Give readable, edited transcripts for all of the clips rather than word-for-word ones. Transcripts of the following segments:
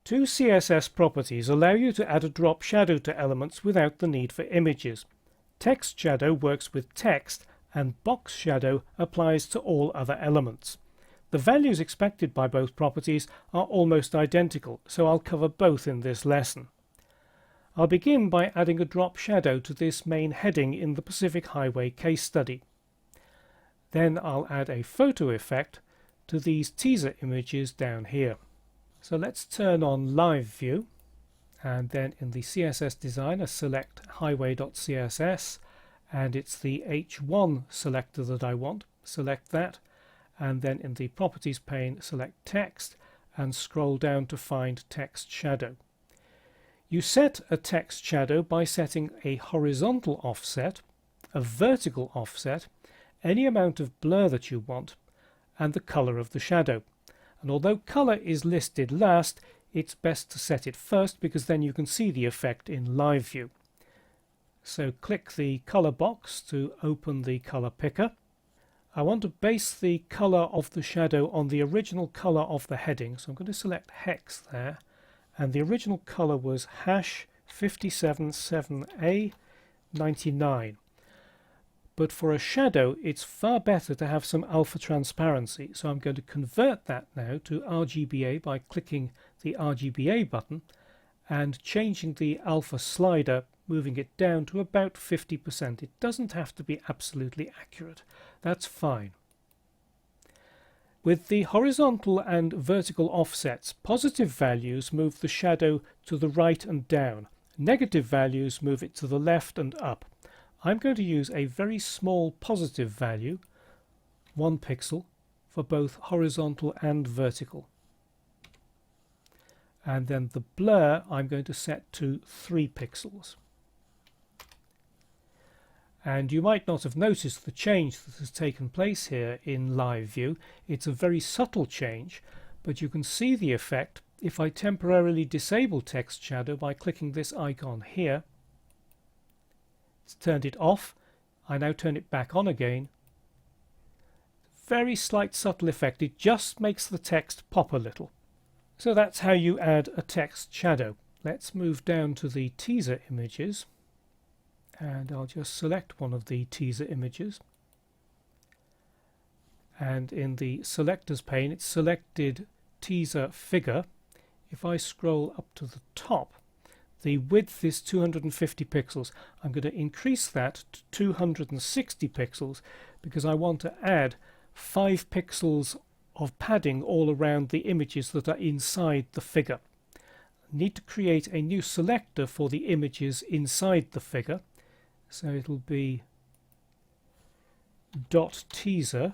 Two CSS properties allow you to add a drop shadow to elements without the need for images. Text shadow works with text, and box shadow applies to all other elements. The values expected by both properties are almost identical, so I'll cover both in this lesson. I'll begin by adding a drop shadow to this main heading in the Pacific Highway case study. Then I'll add a photo effect to these teaser images down here. So let's turn on Live View, and then in the CSS Designer select highway.css, and it's the H1 selector that I want. Select that, and then in the Properties pane select Text and scroll down to find Text Shadow. You set a text shadow by setting a horizontal offset, a vertical offset, any amount of blur that you want, and the color of the shadow. And although color is listed last, it's best to set it first because then you can see the effect in Live View. So click the color box to open the color picker. I want to base the color of the shadow on the original color of the heading, so I'm going to select hex there, and the original color was hash 577A99. But for a shadow it's far better to have some alpha transparency, so I'm going to convert that now to RGBA by clicking the RGBA button and changing the alpha slider, moving it down to about 50%. It doesn't have to be absolutely accurate, that's fine. With the horizontal and vertical offsets, positive values move the shadow to the right and down, negative values move it to the left and up. I'm going to use a very small positive value, 1 pixel, for both horizontal and vertical. And then the blur I'm going to set to 3 pixels. And you might not have noticed the change that has taken place here in Live View. It's a very subtle change, but you can see the effect if I temporarily disable text shadow by clicking this icon here. It's turned it off. I now turn it back on again. Very slight subtle effect. It just makes the text pop a little. So that's how you add a text shadow. Let's move down to the teaser images, and I'll just select one of the teaser images, and in the selectors pane it's selected teaser figure. If I scroll up to the top, the width is 250 pixels. I'm going to increase that to 260 pixels because I want to add 5 pixels of padding all around the images that are inside the figure. I need to create a new selector for the images inside the figure, so it'll be .teaser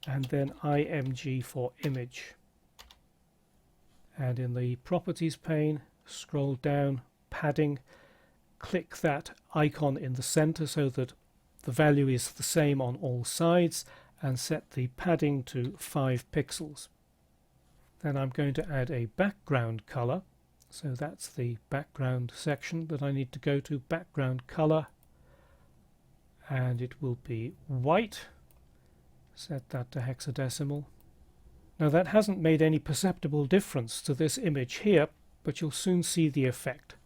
and then img for image. And in the properties pane, scroll down, padding, click that icon in the center so that the value is the same on all sides, and set the padding to 5 pixels. Then I'm going to add a background color, so that's the background section that I need to go to, background color, and it will be white. Set that to hexadecimal. Now that hasn't made any perceptible difference to this image here, but you'll soon see the effect.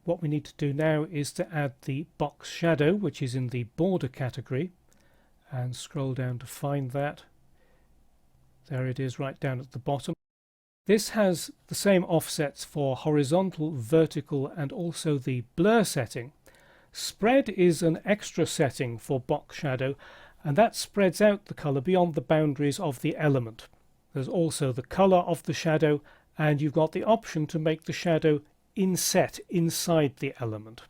What we need to do now is to add the box shadow, which is in the border category, and scroll down to find that. There it is right down at the bottom. This has the same offsets for horizontal, vertical, and also the blur setting. Spread is an extra setting for box shadow, and that spreads out the color beyond the boundaries of the element. There's also the color of the shadow, and you've got the option to make the shadow inset inside the element.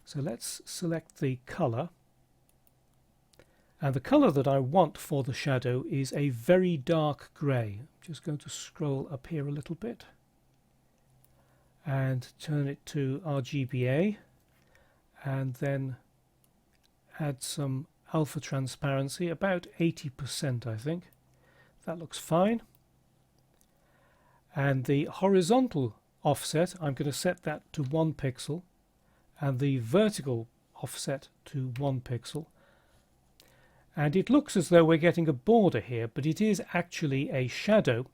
So let's select the color, and the color that I want for the shadow is a very dark gray. I'm just going to scroll up here a little bit and turn it to RGBA, and then add some alpha transparency, about 80% I think. That looks fine. And the horizontal offset, I'm going to set that to 1 pixel, and the vertical offset to 1 pixel. And it looks as though we're getting a border here, but it is actually a shadow.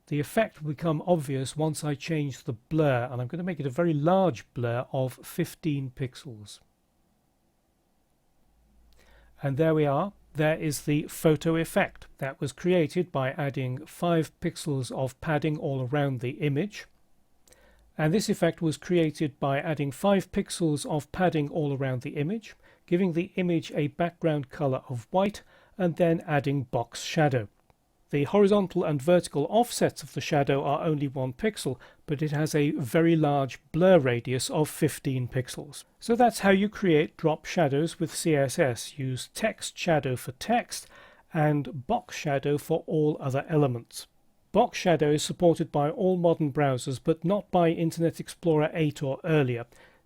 The effect will become obvious once I change the blur, and I'm going to make it a very large blur of 15 pixels. And there we are. There is the photo effect that was created by adding 5 pixels of padding all around the image. And this effect was created by adding 5 pixels of padding all around the image, giving the image a background color of white, and then adding box shadow. The horizontal and vertical offsets of the shadow are only 1 pixel, but it has a very large blur radius of 15 pixels. So that's how you create drop shadows with CSS. Use text shadow for text and box shadow for all other elements. Box shadow is supported by all modern browsers, but not by Internet Explorer 8 or earlier.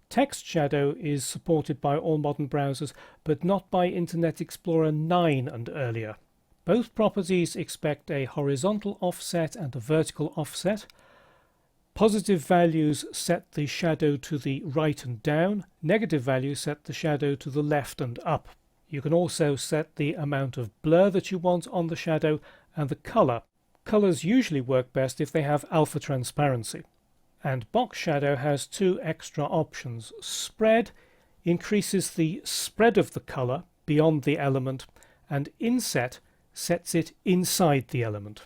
Text shadow is supported by all modern browsers, but not by Internet Explorer 9 and earlier. Both properties expect a horizontal offset and a vertical offset. Positive values set the shadow to the right and down. Negative values set the shadow to the left and up. You can also set the amount of blur that you want on the shadow and the color. Colors usually work best if they have alpha transparency. And box shadow has 2 extra options. Spread increases the spread of the color beyond the element, and inset sets it inside the element.